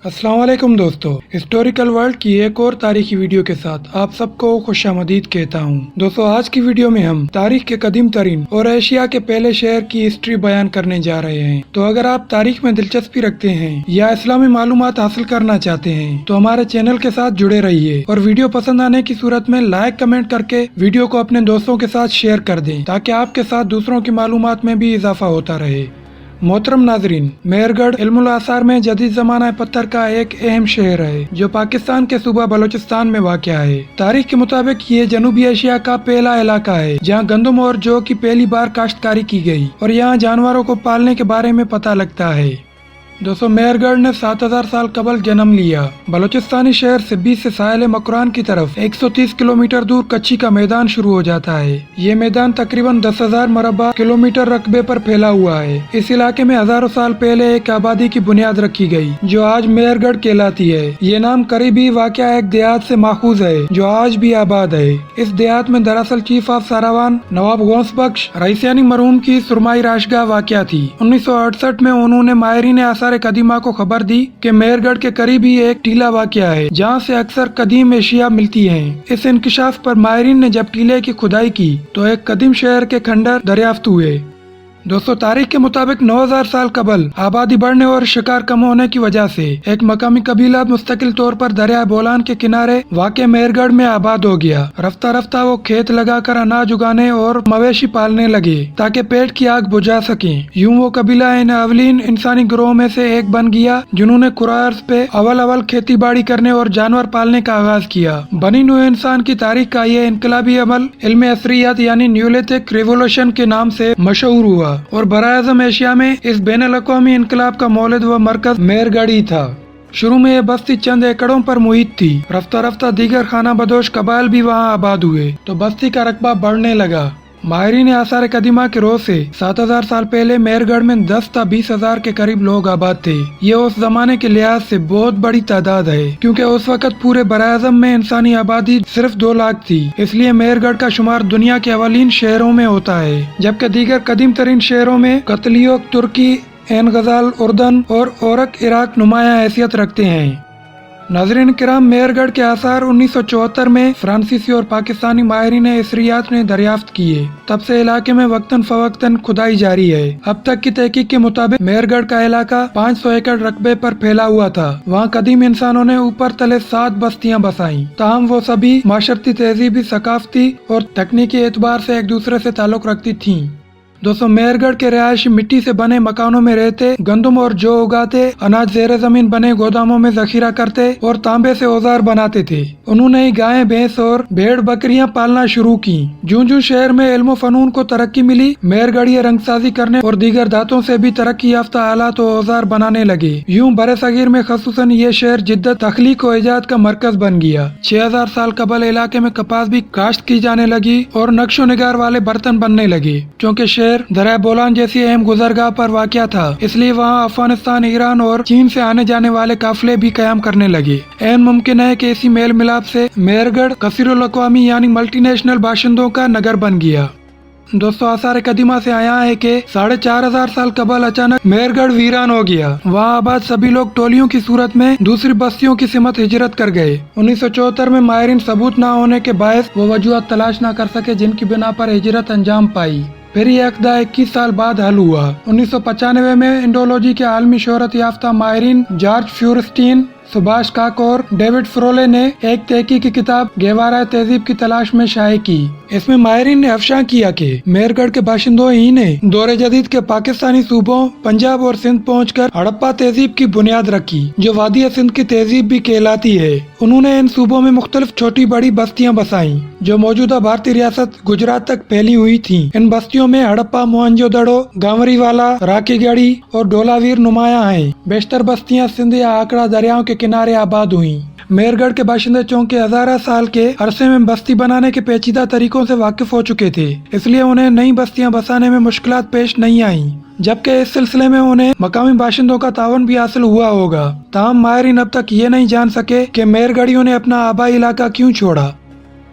السلام علیکم دوستو، ہسٹوریکل ورلڈ کی ایک اور تاریخی ویڈیو کے ساتھ آپ سب کو خوش آمدید کہتا ہوں۔ دوستو، آج کی ویڈیو میں ہم تاریخ کے قدیم ترین اور ایشیا کے پہلے شہر کی ہسٹری بیان کرنے جا رہے ہیں۔ تو اگر آپ تاریخ میں دلچسپی رکھتے ہیں یا اسلامی معلومات حاصل کرنا چاہتے ہیں تو ہمارے چینل کے ساتھ جڑے رہیے، اور ویڈیو پسند آنے کی صورت میں لائک کمنٹ کر کے ویڈیو کو اپنے دوستوں کے ساتھ شیئر کر دیں تاکہ آپ کے ساتھ دوسروں کی معلومات میں بھی اضافہ ہوتا رہے۔ محترم ناظرین، مہر گڑھ علم الاثار میں جدید زمانہ پتھر کا ایک اہم شہر ہے جو پاکستان کے صوبہ بلوچستان میں واقع ہے۔ تاریخ کے مطابق یہ جنوبی ایشیا کا پہلا علاقہ ہے جہاں گندم اور جو کی پہلی بار کاشتکاری کی گئی، اور یہاں جانوروں کو پالنے کے بارے میں پتہ لگتا ہے۔ دوستو، مہر گڑھ نے 7000 سال قبل جنم لیا۔ بلوچستانی شہر سبی سے ساحل مکران کی طرف 130 کلومیٹر دور کچھی کا میدان شروع ہو جاتا ہے۔ یہ میدان تقریباً 10,000 مربع کلومیٹر رقبے پر پھیلا ہوا ہے۔ اس علاقے میں ہزاروں سال پہلے ایک آبادی کی بنیاد رکھی گئی جو آج مہر گڑھ کہلاتی ہے۔ یہ نام قریبی واقع ایک دیہات سے ماخوذ ہے جو آج بھی آباد ہے۔ اس دیہات میں دراصل چیف آف ساراوان نواب غوث بخش رئیسیانی مرحوم کی سرمائی راشگاہ واقع تھی۔ 1968 میں انہوں نے ماہرین آثار قدیمہ کو خبر دی کہ مہر گڑھ کے قریب ہی ایک ٹیلہ واقع ہے جہاں سے اکثر قدیم اشیاء ملتی ہیں۔ اس انکشاف پر ماہرین نے جب ٹیلے کی کھدائی کی تو ایک قدیم شہر کے کھنڈر دریافت ہوئے۔ دوستو، تاریخ کے مطابق 9000 سال قبل آبادی بڑھنے اور شکار کم ہونے کی وجہ سے ایک مقامی قبیلہ مستقل طور پر دریائے بولان کے کنارے واقع مہر گڑھ میں آباد ہو گیا۔ رفتہ رفتہ وہ کھیت لگا کر اناج اگانے اور مویشی پالنے لگے تاکہ پیٹ کی آگ بجھا سکیں۔ یوں وہ قبیلہ ان اولین انسانی گروہوں میں سے ایک بن گیا جنہوں نے کرۂ ارض پہ اول کھیتی باڑی کرنے اور جانور پالنے کا آغاز کیا۔ بنی نوع انسان کی تاریخ کا یہ انقلابی عمل علم عصریات یعنی نیولتھک ریولوشن کے نام سے مشہور ہوا، اور براعظم ایشیا میں اس بین الاقوامی انقلاب کا مولد و مرکز مہر گڑھ ہی تھا۔ شروع میں یہ بستی چند ایکڑوں پر محیط تھی۔ رفتہ رفتہ دیگر خانہ بدوش قبائل بھی وہاں آباد ہوئے تو بستی کا رقبہ بڑھنے لگا۔ ماہرین آثار قدیمہ کے روز سے 7000 سال پہلے مہر گڑھ میں 10 تا 20,000 کے قریب لوگ آباد تھے۔ یہ اس زمانے کے لحاظ سے بہت بڑی تعداد ہے کیونکہ اس وقت پورے براعظم میں انسانی آبادی صرف 2 لاکھ تھی۔ اس لیے مہر گڑھ کا شمار دنیا کے اولین شہروں میں ہوتا ہے، جبکہ دیگر قدیم ترین شہروں میں قتلیوک ترکی، عین غزال اردن اور اورک عراق نمایاں حیثیت رکھتے ہیں۔ ناظرین کرام، مہر گڑھ کے آثار 1974 میں فرانسیسی اور پاکستانی ماہرین عصریات نے دریافت کیے۔ تب سے علاقے میں وقتاً فوقتاً کھدائی جاری ہے۔ اب تک کی تحقیق کے مطابق مہر گڑھ کا علاقہ 500 ایکڑ رقبے پر پھیلا ہوا تھا۔ وہاں قدیم انسانوں نے اوپر تلے 7 بستیاں بسائیں، تاہم وہ سبھی معاشرتی، تہذیبی، ثقافتی اور تکنیکی اعتبار سے ایک دوسرے سے تعلق رکھتی تھیں۔ دوستو، مہر گڑھ کے رہائشی مٹی سے بنے مکانوں میں رہتے، گندم اور جو اگاتے، اناج زیر زمین بنے گوداموں میں ذخیرہ کرتے اور تانبے سے اوزار بناتے تھے۔ انہوں نے گائیں، بھینس اور بھیڑ بکریاں پالنا شروع کی۔ جوں جوں شہر میں علم و فنون کو ترقی ملی، مہر گڑھ یہ رنگ سازی کرنے اور دیگر دھاتوں سے بھی ترقی یافتہ آلات و اوزار بنانے لگے۔ یوں برِ صغیر میں خصوصاً یہ شہر جدت، تخلیق و ایجاد کا مرکز بن گیا۔ 6000 سال قبل علاقے میں کپاس بھی کاشت کی جانے لگی اور نقش و نگار والے برتن بننے لگے۔ چونکہ شہر دریائے بولان جیسی اہم گزرگاہ پر واقع تھا، اس لیے وہاں افغانستان، ایران اور چین سے آنے جانے والے قافلے بھی قیام کرنے لگے۔ عین ممکن ہے کہ اسی میل ملاپ سے مہر گڑھ کثیر الاقوامی یعنی ملٹی نیشنل باشندوں کا نگر بن گیا۔ دوستو، آثار قدیمہ سے آیا ہے کہ 4500 سال قبل اچانک مہر گڑھ ویران ہو گیا۔ وہاں آباد سبھی لوگ ٹولیوں کی صورت میں دوسری بستیوں کی سمت ہجرت کر گئے۔ 1974 میں ماہرین ثبوت نہ ہونے کے باعث وہ وجوہات تلاش نہ کر سکے جن کی بنا پر ہجرت انجام پائی۔ پھر یہ عقدہ 21 سال بعد حل ہوا۔ 1995 میں انڈولوجی کے عالمی شہرت یافتہ ماہرین جارج فیورسٹین، سبھاش کاک اور ڈیوڈ فرولے نے ایک تحقیقی کتاب گہوارۂ تہذیب کی تلاش میں شائع کی۔ اس میں ماہرین نے افشاں کیا کہ مہر گڑھ کے باشندوں ہی نے دور جدید کے پاکستانی صوبوں پنجاب اور سندھ پہنچ کر ہڑپا تہذیب کی بنیاد رکھی جو وادی سندھ کی تہذیب بھی کہلاتی ہے۔ انہوں نے ان صوبوں میں مختلف چھوٹی بڑی بستیاں بسائیں جو موجودہ بھارتی ریاست گجرات تک پھیلی ہوئی تھیں۔ ان بستیوں میں ہڑپا، موہنجو دڑو، گانوری والا، راکی گڑھی اور ڈولاویر نمایاں ہیں۔ بیشتر بستیاں سندھ یا آکڑا دریاؤں کے کنارے آباد ہوئیں۔ مہر گڑھ کے باشندے چونکہ ہزارہ سال کے عرصے میں بستی بنانے کے پیچیدہ طریقوں سے واقف ہو چکے تھے، اس لیے انہیں نئی بستیاں بسانے میں مشکلات پیش نہیں آئیں، جبکہ اس سلسلے میں انہیں مقامی باشندوں کا تعاون بھی حاصل ہوا ہوگا۔ تاہم ماہرین اب تک یہ نہیں جان سکے کہ مہر گڑھیوں نے اپنا آبائی علاقہ کیوں چھوڑا۔